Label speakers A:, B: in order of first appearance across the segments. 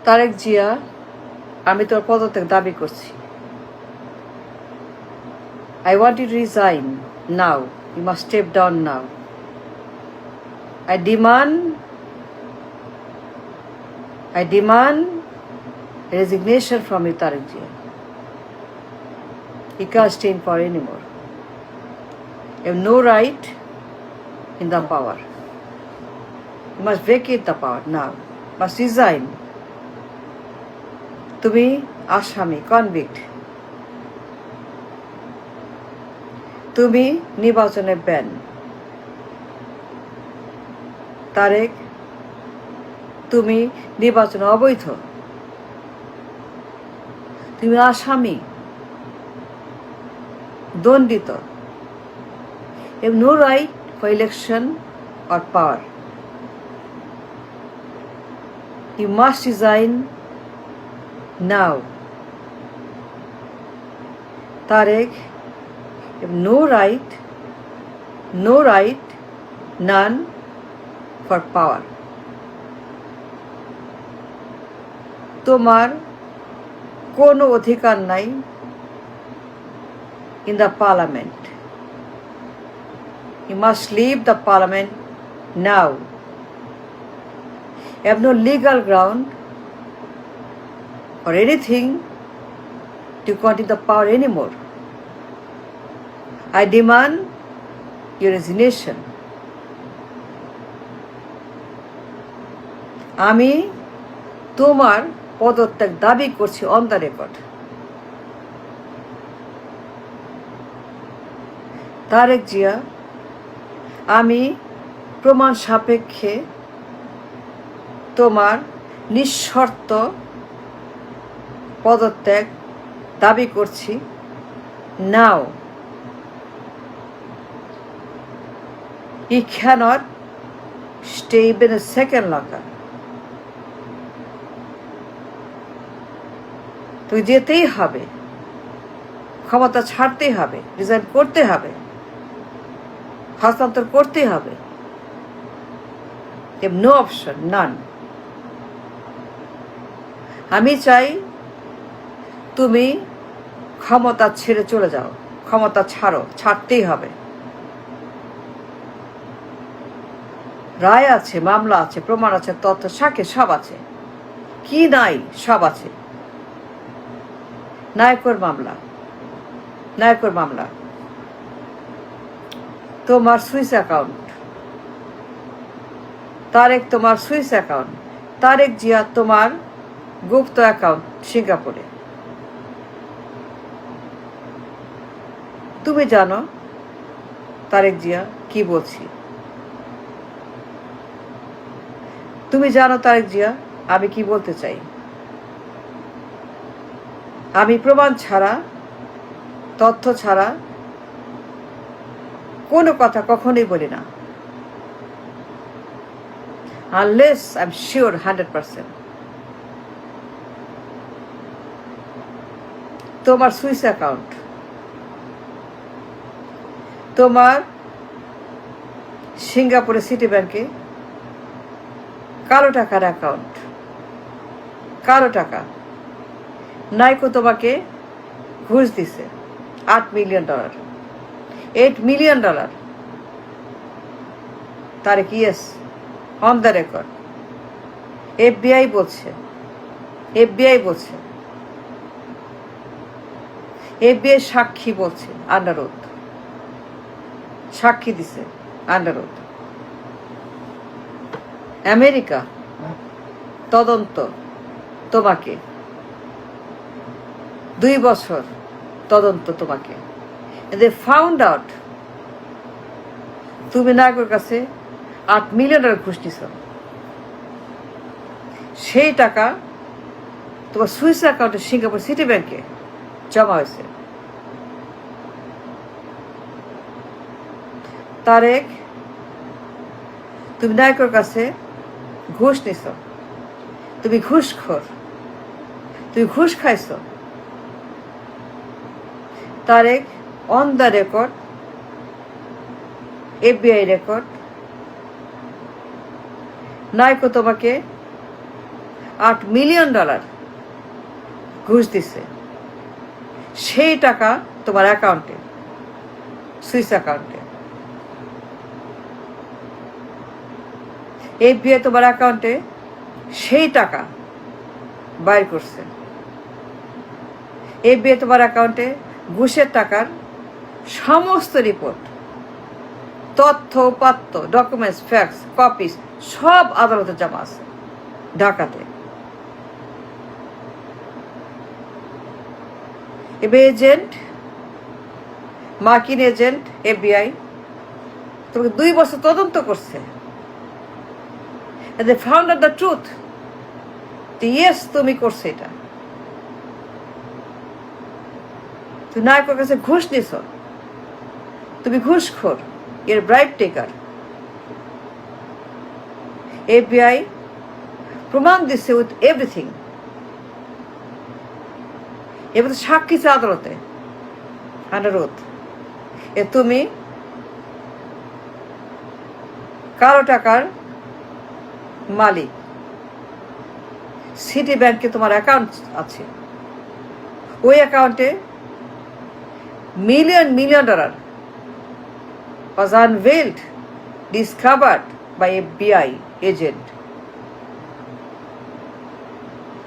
A: তারেক জিয়া, আমি তোর পদত্যাগ দাবি করছি। I want you to resign now. You must step down now. I demand resignation from you, Tareq Jia. You can't stay in power anymore. You have no right in the power. You must vacate the power now. You must resign. তুমি আসামি, convict. তুমি নির্বাচনে ban. Tarique, তুমি নির্বাচনে অবৈধ। তুমি আসামি, দণ্ডিত। You have no right for election or power. You must resign now. Tareq, you have no right, none for power. তোমার কোনো অধিকার নাই in the parliament. You must leave the parliament now. You have no legal ground or anything to continue the power anymore. I demand your resignation. আমি তোমার পদত্যাগ দাবি করছি on the record. Tarique Zia, আমি প্রমাণ সাপেক্ষে তোমার নিঃশর্ত পদত্যাগ দাবি করছি নাও। You cannot stay even a second longer. তো যেতেই হবে, ক্ষমতা ছাড়তেই হবে, রিজাইন করতে হবে, হস্তান্তর করতে হবে। You have no option, none. আমি চাই তুমি ক্ষমতা ছেড়ে চলে যাও, ক্ষমতা ছাড়ো, ছাড়তেই হবে। রায় আছে, মামলা আছে, প্রমাণ আছে, তথ্য সাক্ষী সব আছে। কি নাই? সব আছে। নায়কের মামলা, তোমার সুইস অ্যাকাউন্ট, তারেক তোমার সুইস অ্যাকাউন্ট, তারেক জিয়া তোমার গুপ্ত অ্যাকাউন্ট সিঙ্গাপুরে। তুমি জানো তারেক জিয়া কি বলছি। তুমি জানো তারেক জিয়া আমি কি বলতে চাই। আমি প্রমাণ ছাড়া, তথ্য ছাড়া কোনো কথা কখনোই বলি না, unless I'm sure 100%. তোমার সুইস অ্যাকাউন্ট, তোমার সিঙ্গাপুরে সিটি ব্যাংকে কালো টাকার অ্যাকাউন্ট, কালো টাকা। নাইকো তোমাকে ঘুষ দিছে $8 million, $8 million. Tarique, yes, on the record. FBI বলছে, FBI সাক্ষী বলছে, আন্ডার ওথ সাক্ষী দিছে, আন্ডার ওথ। আমেরিকা তদন্ত তোমাকে, 2 বছর তদন্ত তোমাকে। They found out তুমি নায়কের কাছে $8 মিলিয়ন ঘুষ নিছ। সেই টাকা তোমার সুইস অ্যাকাউন্টে সিঙ্গাপুর সিটি ব্যাংকে জমা হয়েছে। তারেক, তুমি নায়কের কাছে ঘুষ নিছ, তুমি ঘুষখোর, তুমি ঘুষ খাইছ। Tarique, on the record, FBI record, Niko তোমাকে $8 মিলিয়ন ঘুষ দিছে, সেই টাকা তোমার অ্যাকাউন্টে, সুইস অ্যাকাউন্টে। FBI তোমার অ্যাকাউন্টে সেই টাকা বাইর করছে। FBI তোমার অ্যাকাউন্টে ঘুষের টাকার সমস্ত রিপোর্ট, তথ্য উপাত্ত, ডকুমেন্টস, ফ্যাক্স, কপিস সব আদালতে জমা আছে ঢাকাতে। এবার এজেন্ট, মার্কিন এজেন্ট FBI তোমাকে 2 বছর তদন্ত করছে। They found out the truth. Yes, তুমি করছো এটা। তুমি নায়কের কাছে ঘুষ নিছ, তুমি ঘুষখোর, এর ব্রাইব টেকার। FBI প্রমাণ দিচ্ছে উইথ এভরিথিং। এবার সাক্ষী চা আদালতে আন্ডার ওথ, তুমি কালো টাকার মালিক। সিটি ব্যাংকে তোমার অ্যাকাউন্ট আছে, ওই অ্যাকাউন্টে $million was unveiled, discovered by FBI agent.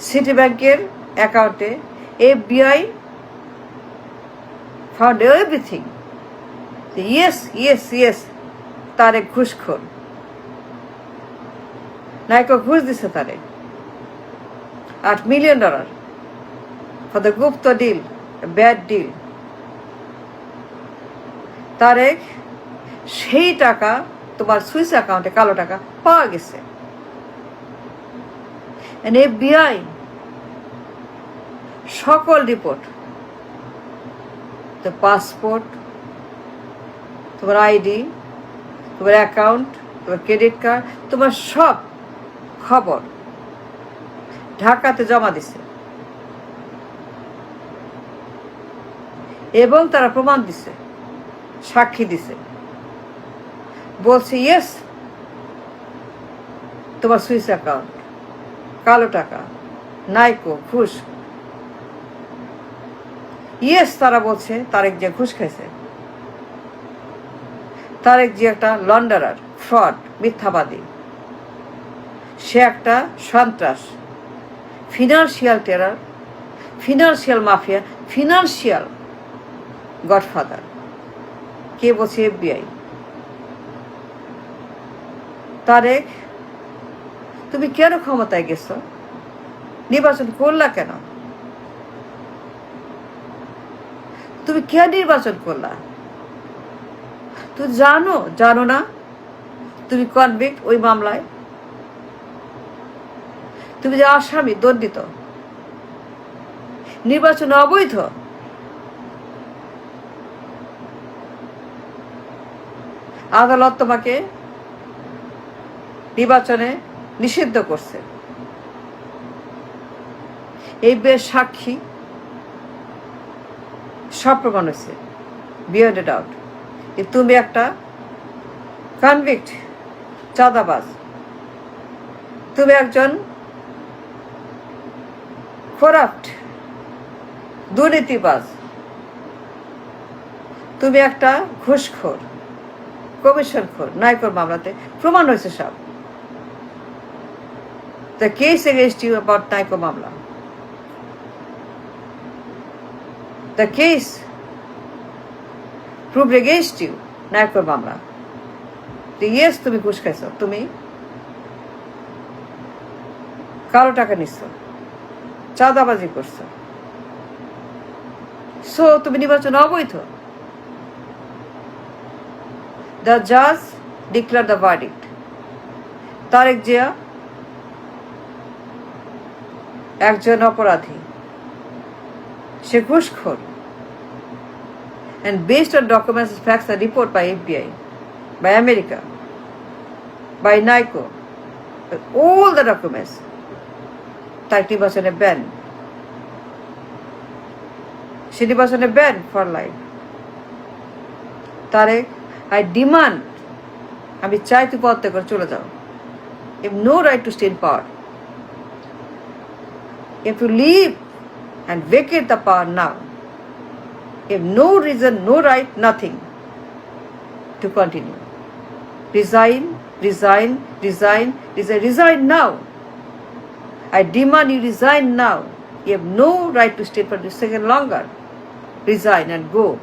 A: City ব্যাংকের অ্যাকাউন্টে FBI found everything. Yes, Tarique ঘুষখোর। নায়ক ঘুষ দিছে তারে $8 মিলিয়ন ফর দ্য গুপ্ত ডিল, ব্যাড ডিল। তারেক সেই টাকা তোমার সুইস অ্যাকাউন্টে, কালো টাকা পাওয়া গেছে। FBI সকল রিপোর্ট, তো পাসপোর্ট, তোমার আইডি, তোমার অ্যাকাউন্ট, তোমার ক্রেডিট কার্ড, তোমার সব খবর ঢাকাতে জমা দিছে এবং তারা প্রমাণ দিছে, সাক্ষী দিছে, বলছে ইয়েস তোমার সুইস অ্যাকাউন্ট, কালো টাকা, নাইকো, ঘুষ। ইয়েস তারা বলছে তারেক যে ঘুষ খাইছে, তারেক যে একটা লন্ডারার, ফ্রড, মিথ্যাবাদী, সে একটা সন্ত্রাস, financial terror, financial mafia, financial godfather. কে বলছে? FBI। তারেক তুমি কেন ক্ষমতায় গেছো? নির্বাচন করলা কেন? তুমি কে নির্বাচন করলা? তুমি জানো না তুমি কনভিক্ট ওই মামলায়, তুমি যে আসামি, দণ্ডিত, নির্বাচন অবৈধ। আদালত তোমাকে নির্বাচনে নিষিদ্ধ করছে। এই বেশ সাক্ষী, সব প্রমাণ হয়েছে বিয়ন্ড এ ডাউট। তুমি একটা কনভিক্ট চাঁদাবাজ, তুমি একজন করাপ্ট, দুর্নীতিবাজ, তুমি একটা ঘুষখোর, কমিশনখোর। নায়কর মামলাতে প্রমাণ হয়েছে সব। The case against you about নাইকো মামলা, the case proved against you, নায়কর মামলা। ইয়েস তুমি ঘুষ খাইছো, তুমি কালো টাকা নিচ্ছ, চাঁদাবাজি করছো, সো তুমি নির্বাচন অবৈধ। The judge declared the verdict. Tarique Zia একজন অপরাধী, সে ঘুষখোর। And based on documents, facts and report by FBI, by America, by NICO, all the documents, তার নির্বাচনে ব্যান, সে নির্বাচনে ban for life. Tarique, I demand, আমি চাই তুই পদত্যাগ করে চলে যাও। You have no right to stay in power. You have to leave and vacate the power now. You have no reason, no right, nothing to continue. Resign, resign, resign, resign, resign now. I demand you resign now. You have no right to stay for a second longer. Resign and go.